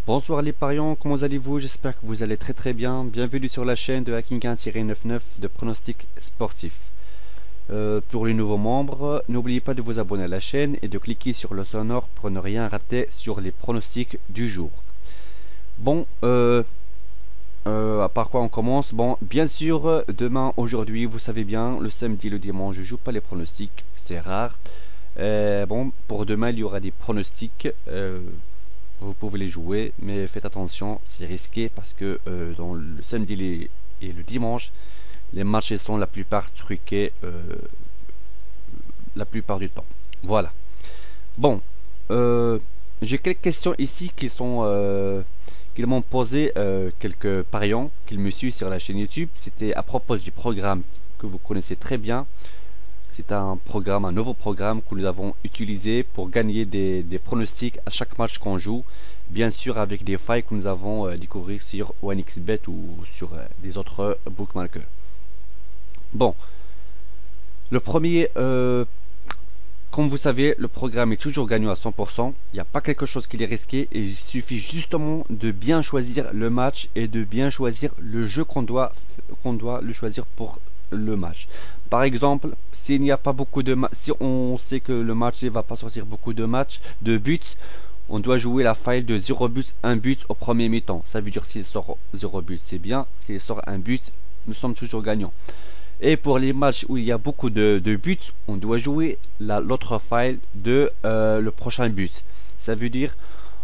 Bonsoir les pariants, comment allez-vous? J'espère que vous allez très bien. Bienvenue sur la chaîne de Hacking1-99 de pronostics sportifs. Pour les nouveaux membres, n'oubliez pas de vous abonner à la chaîne et de cliquer sur le sonore pour ne rien rater sur les pronostics du jour. Bon, par quoi on commence? Bon, bien sûr, demain, aujourd'hui, vous savez bien, le samedi, le dimanche, je joue pas les pronostics, c'est rare. Bon, pour demain, il y aura des pronostics. Vous pouvez les jouer, mais faites attention, c'est risqué parce que dans le samedi et le dimanche, les matchs sont la plupart truqués la plupart du temps. Voilà. Bon, j'ai quelques questions ici qui sont qu'ils m'ont posé quelques pariants qu'ils me suivent sur la chaîne YouTube. C'était à propos du programme que vous connaissez très bien. C'est un programme, un nouveau programme que nous avons utilisé pour gagner des pronostics à chaque match qu'on joue. Bien sûr avec des failles que nous avons découvert sur OneXBet ou sur des autres bookmakers. Bon, le premier, comme vous savez, le programme est toujours gagnant à 100%. Il n'y a pas quelque chose qui est risqué et il suffit justement de bien choisir le match et de bien choisir le jeu qu'on doit le choisir pour le match. Par exemple, s'il n'y a pas beaucoup de matchs, si on sait que le match ne va pas sortir beaucoup de matchs, de buts, on doit jouer la faille de 0 but, 1 but au premier mi-temps. Ça veut dire s'il sort 0 but, c'est bien. S'il sort 1 but, nous sommes toujours gagnants. Et pour les matchs où il y a beaucoup de buts, on doit jouer l'autre faille de le prochain but. Ça veut dire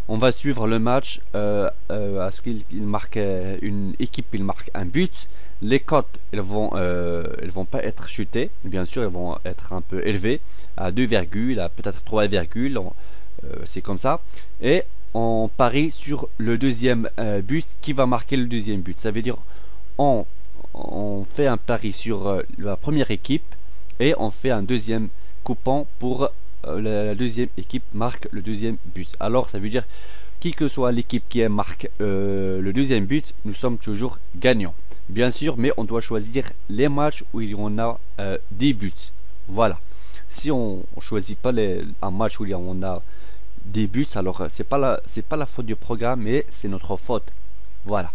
on va suivre le match à ce qu'il marque une équipe, il marque un but. Les cotes, elles vont pas être chutées, bien sûr, elles vont être un peu élevées à 2, à peut-être 3, c'est comme ça. Et on parie sur le deuxième but qui va marquer le deuxième but. Ça veut dire on fait un pari sur la première équipe et on fait un deuxième coupon pour la deuxième équipe marque le deuxième but. Alors ça veut dire qui que soit l'équipe qui marque le deuxième but, nous sommes toujours gagnants. Bien sûr, mais on doit choisir les matchs où il y en a des buts. Voilà. Si on choisit pas un match où il y en a des buts, alors c'est pas la faute du programme, mais c'est notre faute. Voilà.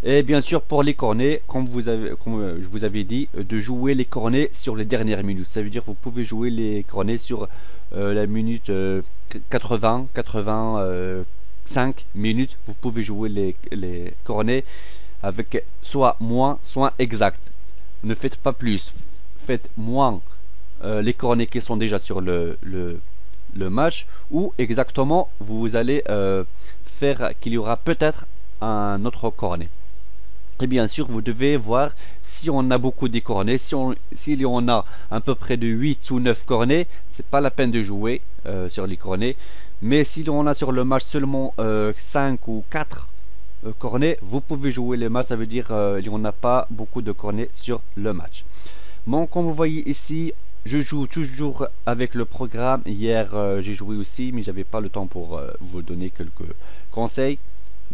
Et bien sûr pour les cornets, comme je vous avais dit, de jouer les cornets sur les dernières minutes. Ça veut dire que vous pouvez jouer les cornets sur la minute 80, 85 minutes. Vous pouvez jouer les cornets avec soit moins, soit exact. Ne faites pas plus, faites moins les cornets qui sont déjà sur le match, ou exactement vous allez faire qu'il y aura peut-être un autre cornet. Et bien sûr, vous devez voir si on a beaucoup de cornets. S'il y en a à peu près de 8 ou 9 cornets, c'est pas la peine de jouer sur les cornets. Mais si on a sur le match seulement 5 ou 4 cornets, vous pouvez jouer les matchs. Ça veut dire il n'y en a pas beaucoup de cornets sur le match. Bon, comme vous voyez ici, je joue toujours avec le programme. Hier, j'ai joué aussi, mais j'avais pas le temps pour vous donner quelques conseils.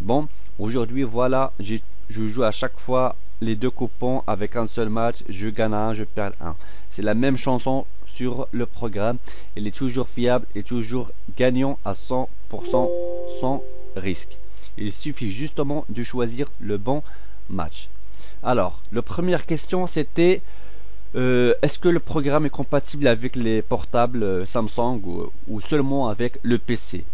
Bon, aujourd'hui, voilà, je joue à chaque fois les deux coupons avec un seul match. Je gagne un, je perds un. C'est la même chanson sur le programme. Il est toujours fiable et toujours gagnant à 100% sans risque. Il suffit justement de choisir le bon match. Alors, la première question c'était est-ce que le programme est compatible avec les portables Samsung ou seulement avec le PC?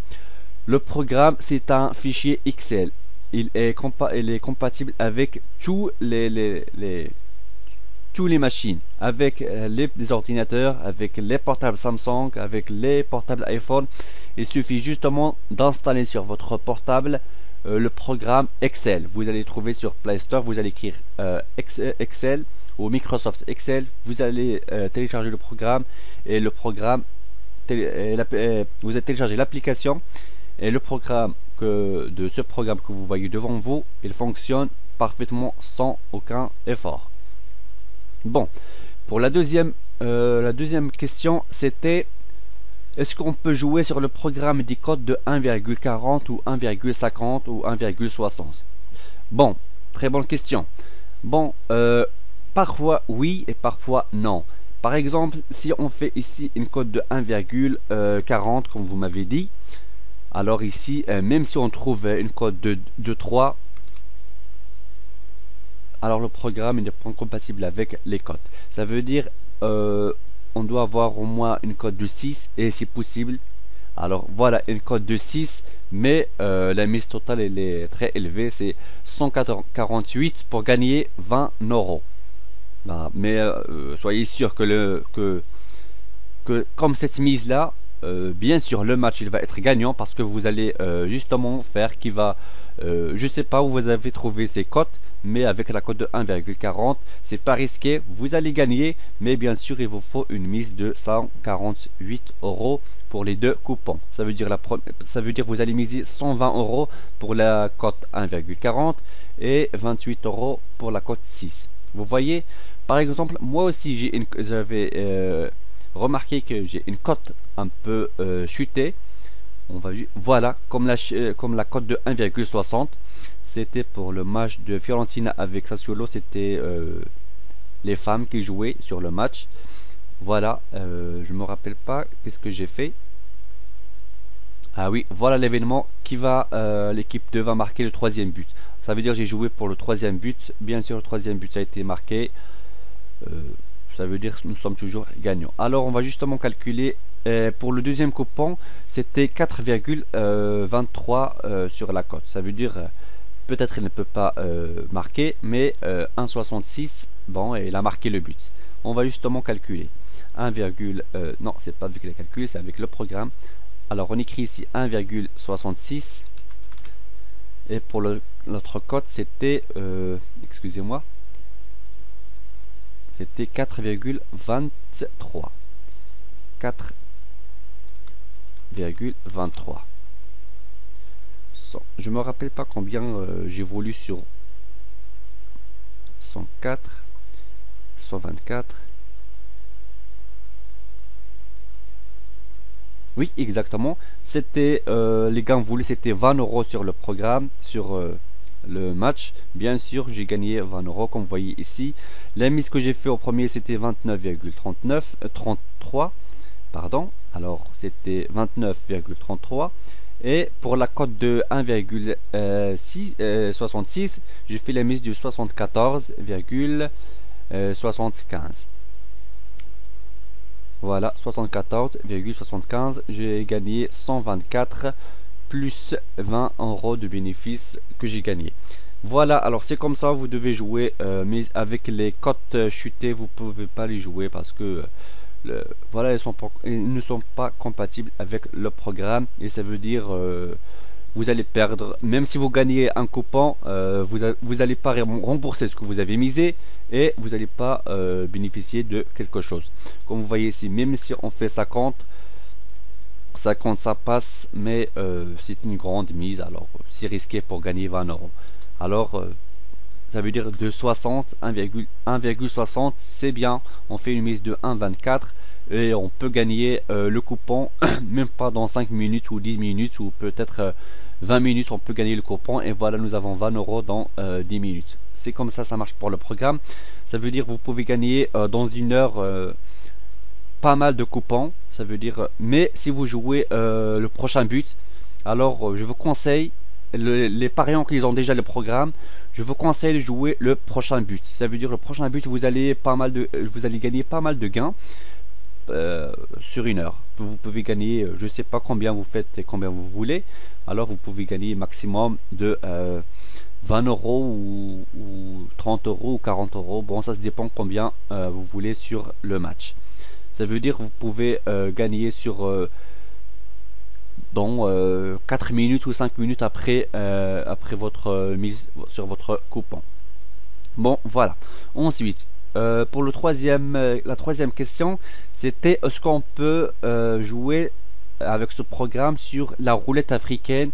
Le programme c'est un fichier Excel. Il est compatible avec tous les machines, avec les ordinateurs, avec les portables Samsung, avec les portables iPhone. Il suffit justement d'installer sur votre portable le programme Excel. Vous allez trouver sur Play Store, vous allez écrire Excel ou Microsoft Excel. Vous allez télécharger le programme et le programme, vous allez télécharger l'application et le programme de ce programme que vous voyez devant vous, il fonctionne parfaitement sans aucun effort. Bon, pour la deuxième question, c'était est-ce qu'on peut jouer sur le programme des codes de 1,40 ou 1,50 ou 1,60? Bon, très bonne question. Bon, parfois oui et parfois non. Par exemple, si on fait ici une cote de 1,40 comme vous m'avez dit, Alors ici, même si on trouve une cote de 3, alors le programme n'est pas compatible avec les cotes. Ça veut dire on doit avoir au moins une cote de 6 et si possible. Alors voilà une cote de 6, mais la mise totale elle est très élevée, c'est 148 pour gagner 20 euros. Bah, mais soyez sûr que comme cette mise là, bien sûr le match il va être gagnant parce que vous allez justement faire qui va, je sais pas où vous avez trouvé ces cotes, mais avec la cote de 1,40 c'est pas risqué, vous allez gagner, mais bien sûr il vous faut une mise de 148 euros pour les deux coupons. Ça veut dire vous allez miser 120 euros pour la cote 1,40 et 28 euros pour la cote 6. Vous voyez, par exemple, moi aussi j'avais remarqué que j'ai une cote un peu chutée. Voilà, comme la cote de 1,60. C'était pour le match de Fiorentina avec Sassuolo. C'était les femmes qui jouaient sur le match. Voilà, je me rappelle pas qu'est-ce que j'ai fait. Ah oui, voilà l'événement qui va, l'équipe 2 va marquer le troisième but. Ça veut dire j'ai joué pour le troisième but. Bien sûr, le troisième but a été marqué. Ça veut dire que nous sommes toujours gagnants. Alors on va justement calculer pour le deuxième coupon, c'était 4,23 sur la cote. Ça veut dire peut-être il ne peut pas marquer, mais 1,66, bon, et il a marqué le but. On va justement calculer 1, non, c'est pas avec les calculs, c'est avec le programme. Alors on écrit ici 1,66 et pour notre cote c'était excusez-moi, c'était 4,23. 4,23. Je me rappelle pas combien j'ai voulu sur 104, 124. Oui, exactement. C'était les gains voulus, c'était 20 euros sur le programme, sur le match. Bien sûr, j'ai gagné 20 euros, comme vous voyez ici. La mise que j'ai fait au premier, c'était 33, pardon. Alors, c'était 29,33. Et pour la cote de 1,66, j'ai fait la mise de 74,75. Voilà, 74,75. J'ai gagné 124 plus 20 euros de bénéfices que j'ai gagné. Voilà, alors c'est comme ça, vous devez jouer, mais avec les cotes chutées, vous pouvez pas les jouer parce que voilà, ils ne sont pas compatibles avec le programme et ça veut dire vous allez perdre, même si vous gagnez un coupon, vous n'allez pas rembourser ce que vous avez misé et vous n'allez pas bénéficier de quelque chose. Comme vous voyez ici, même si on fait 50, ça passe, mais c'est une grande mise, alors c'est risqué pour gagner 20 euros. Alors ça veut dire de 60, 1,60 c'est bien, on fait une mise de 1,24 et on peut gagner le coupon même pas dans 5 minutes ou 10 minutes ou peut-être 20 minutes on peut gagner le coupon et voilà, nous avons 20 euros dans 10 minutes. C'est comme ça marche pour le programme. Ça veut dire vous pouvez gagner dans une heure pas mal de coupons. Ça veut dire, mais si vous jouez le prochain but, alors je vous conseille, les pariants qui ont déjà le programme, je vous conseille de jouer le prochain but. Ça veut dire le prochain but, vous allez gagner pas mal de gains sur une heure. Vous pouvez gagner, je sais pas combien vous faites et combien vous voulez. Alors vous pouvez gagner maximum de 20 euros ou 30 euros ou 40 euros. Bon, ça se dépend combien vous voulez sur le match. Ça veut dire que vous pouvez gagner sur dans 4 minutes ou 5 minutes après, après votre mise sur votre coupon. Bon, voilà. Ensuite, pour la troisième question, c'était est-ce qu'on peut jouer avec ce programme sur la roulette africaine,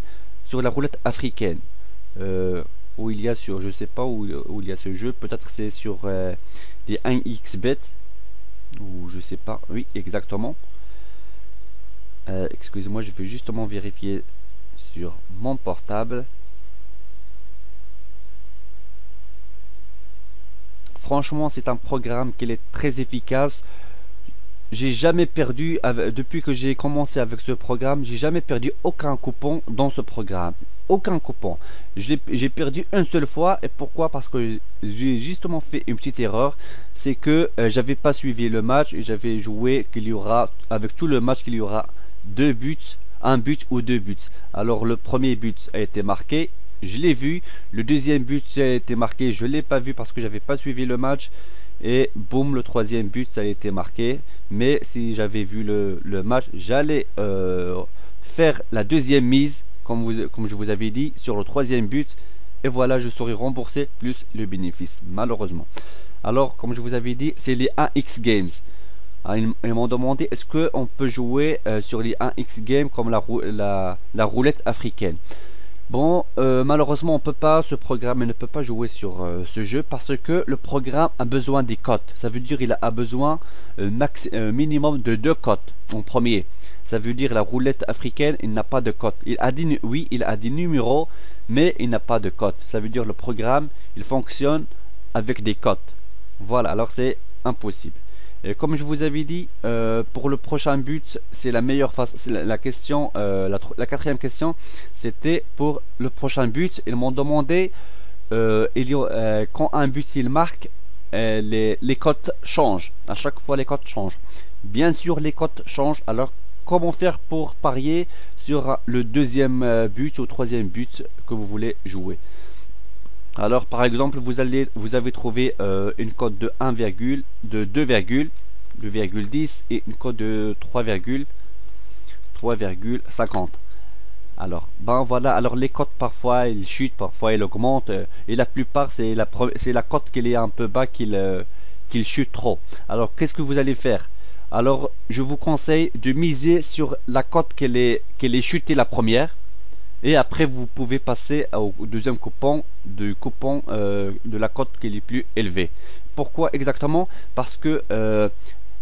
où il y a sur, je sais pas où il y a ce jeu, peut-être c'est sur des 1xbet ou je sais pas. Oui, exactement. Excusez-moi, je vais justement vérifier sur mon portable. Franchement, c'est un programme qui est très efficace. j'ai jamais perdu, depuis que j'ai commencé avec ce programme, j'ai jamais perdu aucun coupon dans ce programme. Aucun coupon. J'ai perdu une seule fois. Et pourquoi? Parce que j'ai justement fait une petite erreur. C'est que j'avais pas suivi le match et j'avais joué qu'il y aura, avec tout le match, qu'il y aura deux buts, un but ou deux buts. Alors le premier but a été marqué, je l'ai vu. Le deuxième but a été marqué, je l'ai pas vu parce que j'avais pas suivi le match. Et boum, le troisième but ça a été marqué. Mais si j'avais vu le match, j'allais faire la deuxième mise, comme je vous avais dit, sur le troisième but. Et voilà, je serai remboursé plus le bénéfice, malheureusement. Alors, comme je vous avais dit, c'est les 1x Games. Ah, ils m'ont demandé est-ce qu'on peut jouer sur les 1x Games comme la roulette africaine. Bon, malheureusement, on peut pas, ce programme ne peut pas jouer sur ce jeu parce que le programme a besoin des cotes. Ça veut dire il a besoin minimum de 2 cotes en premier. Ça veut dire la roulette africaine, il n'a pas de cote. Il a dit oui, il a des numéros, mais il n'a pas de cote. Ça veut dire le programme, il fonctionne avec des cotes. Voilà, alors c'est impossible. Et comme je vous avais dit, pour le prochain but, c'est la meilleure façon. La question, la quatrième question, c'était pour le prochain but. Ils m'ont demandé quand un but il marque, les cotes changent. À chaque fois, les cotes changent. Bien sûr, les cotes changent. Alors, comment faire pour parier sur le deuxième but ou troisième but que vous voulez jouer? Alors par exemple vous avez trouvé une cote de 1, de 2,10 et une cote de 3,50. Alors ben voilà, alors les cotes parfois ils chutent, parfois ils augmentent et la plupart c'est la cote qui est un peu bas qu'il chute trop. Alors qu'est-ce que vous allez faire? Alors je vous conseille de miser sur la cote qu'elle est chutée la première. Et après vous pouvez passer au deuxième coupon, de la cote qui est plus élevée. Pourquoi exactement? Parce que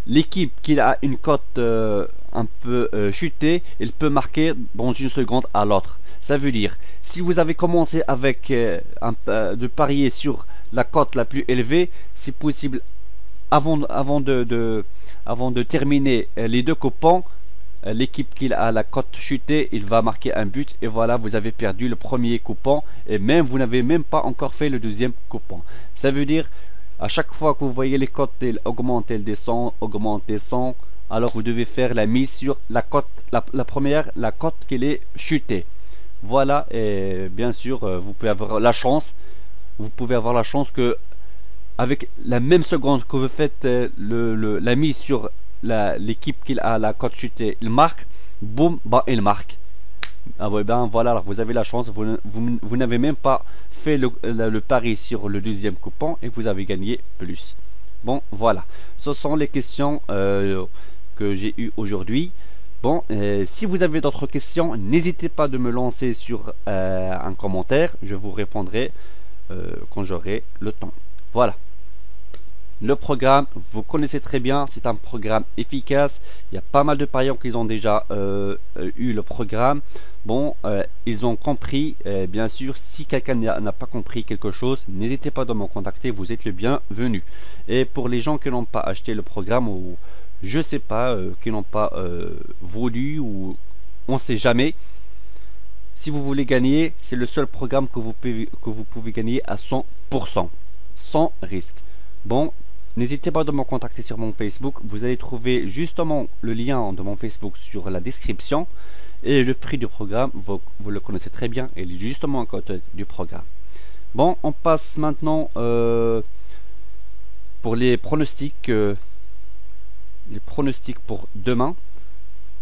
l'équipe qui a une cote un peu chutée, elle peut marquer dans une seconde à l'autre. Ça veut dire, si vous avez commencé avec de parier sur la cote la plus élevée, c'est possible avant de terminer les deux coupons, l'équipe qui a la cote chutée, il va marquer un but et voilà, vous avez perdu le premier coupon et même vous n'avez même pas encore fait le deuxième coupon. Ça veut dire à chaque fois que vous voyez les cotes augmentent, elles descendent, augmentent, descendent, alors vous devez faire la mise sur la cote, la première, la cote qui est chutée. Voilà, et bien sûr vous pouvez avoir la chance, que avec la même seconde que vous faites la mise sur l'équipe qui a la cote chutée, il marque, boum, bah il marque. Ah ouais, ben voilà, alors vous avez la chance, vous n'avez même pas fait le pari sur le deuxième coupon et vous avez gagné plus. Bon, voilà, ce sont les questions que j'ai eues aujourd'hui. Bon, si vous avez d'autres questions, n'hésitez pas de me lancer sur un commentaire, je vous répondrai quand j'aurai le temps. Voilà. Le programme, vous connaissez très bien, c'est un programme efficace. Il y a pas mal de parieurs qui ont déjà eu le programme. Bon, ils ont compris, bien sûr. Si quelqu'un n'a pas compris quelque chose, n'hésitez pas de me contacter, vous êtes le bienvenu. Et pour les gens qui n'ont pas acheté le programme, ou je sais pas, qui n'ont pas voulu, ou on sait jamais, si vous voulez gagner, c'est le seul programme que vous pouvez gagner à 100%, sans risque. Bon, n'hésitez pas de me contacter sur mon Facebook. Vous allez trouver justement le lien de mon Facebook sur la description. Et le prix du programme, vous le connaissez très bien. Il est justement à côté du programme. Bon, on passe maintenant pour les pronostics. Les pronostics pour demain.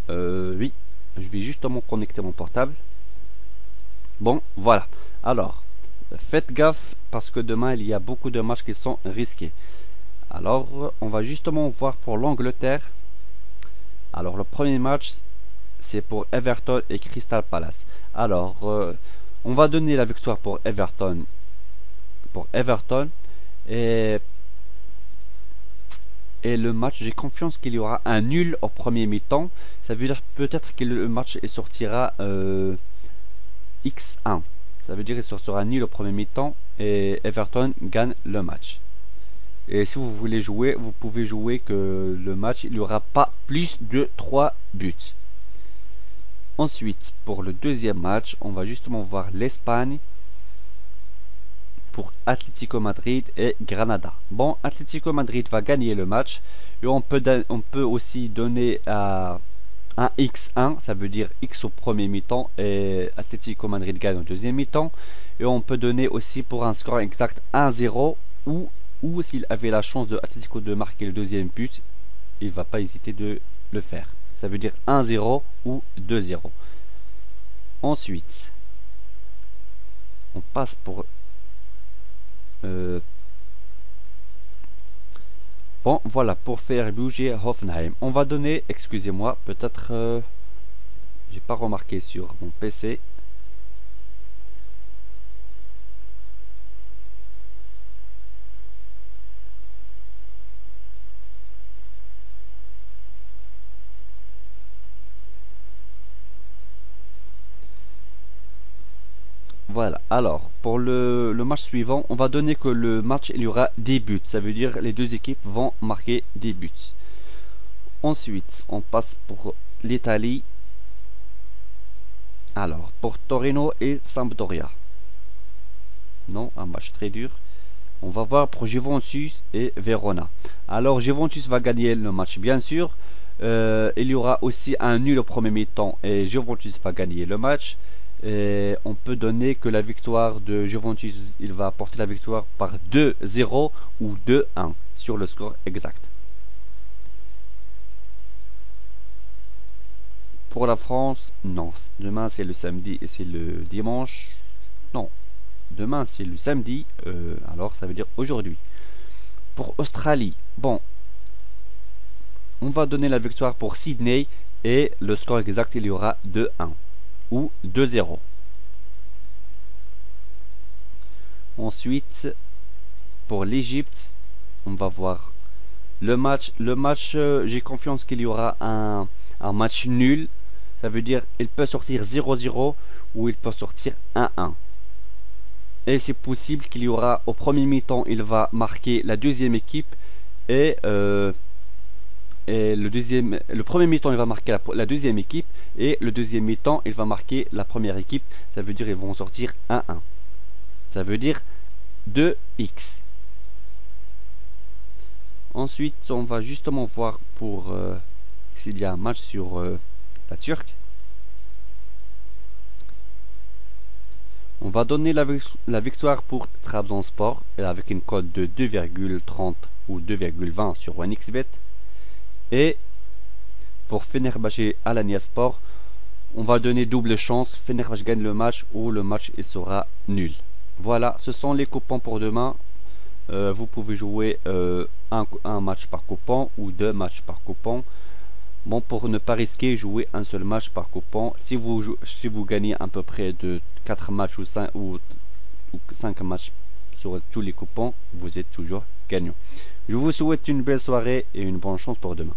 Oui, je vais justement connecter mon portable. Bon, voilà. Alors, faites gaffe parce que demain, il y a beaucoup de matchs qui sont risqués. Alors, on va justement voir pour l'Angleterre. Alors, le premier match, c'est pour Everton et Crystal Palace. Alors, on va donner la victoire pour Everton. Et le match, j'ai confiance qu'il y aura un nul au premier mi-temps. Ça veut dire peut-être que le match sortira X1. Ça veut dire qu'il sortira nul au premier mi-temps et Everton gagne le match. Et si vous voulez jouer, vous pouvez jouer que le match, il n'y aura pas plus de 3 buts. Ensuite, pour le deuxième match, on va justement voir l'Espagne pour Atlético Madrid et Granada. Bon, Atlético Madrid va gagner le match et on peut aussi donner un X1, ça veut dire X au premier mi-temps et Atlético Madrid gagne au deuxième mi-temps. Et on peut donner aussi pour un score exact 1-0 ou s'il avait la chance de Atlético de marquer le deuxième but, il va pas hésiter de le faire. Ça veut dire 1-0 ou 2-0. Ensuite, on passe pour bon, voilà, pour faire bouger Hoffenheim, on va donner, excusez-moi, peut-être j'ai pas remarqué sur mon PC. Voilà, alors pour le match suivant, on va donner que le match il y aura des buts, ça veut dire les deux équipes vont marquer des buts. Ensuite, on passe pour l'Italie. Alors, pour Torino et Sampdoria. Non, un match très dur. On va voir pour Juventus et Verona. Alors, Juventus va gagner le match, bien sûr. Il y aura aussi un nul au premier mi-temps et Juventus va gagner le match. Et on peut donner que la victoire de Juventus, il va apporter la victoire par 2-0 ou 2-1 sur le score exact. Pour la France, non. Demain c'est le samedi et c'est le dimanche. Non. Demain c'est le samedi. Alors ça veut dire aujourd'hui. Pour Australie, bon. On va donner la victoire pour Sydney. Et le score exact il y aura 2-1 ou 2-0. Ensuite, pour l'Égypte, on va voir le match. Le match, j'ai confiance qu'il y aura un match nul. Ça veut dire il peut sortir 0-0 ou il peut sortir 1-1. Et c'est possible qu'il y aura au premier mi-temps, il va marquer la deuxième équipe et le premier mi-temps il va marquer la deuxième équipe et le deuxième mi-temps il va marquer la première équipe. Ça veut dire ils vont sortir 1-1. Ça veut dire 2x. Ensuite on va justement voir pour s'il y a un match sur la Turque. On va donner la victoire pour Trabzonspor avec une cote de 2,30 ou 2,20 sur 1xBet. Et pour Fenerbahçe Alanyaspor, on va donner double chance. Fenerbahçe gagne le match ou le match il sera nul. Voilà, ce sont les coupons pour demain. Vous pouvez jouer un match par coupon ou 2 matchs par coupon. Bon, pour ne pas risquer, jouer un seul match par coupon. Si vous gagnez à peu près de 4 matchs ou 5 matchs sur tous les coupons, vous êtes toujours gagnant. Je vous souhaite une belle soirée et une bonne chance pour demain.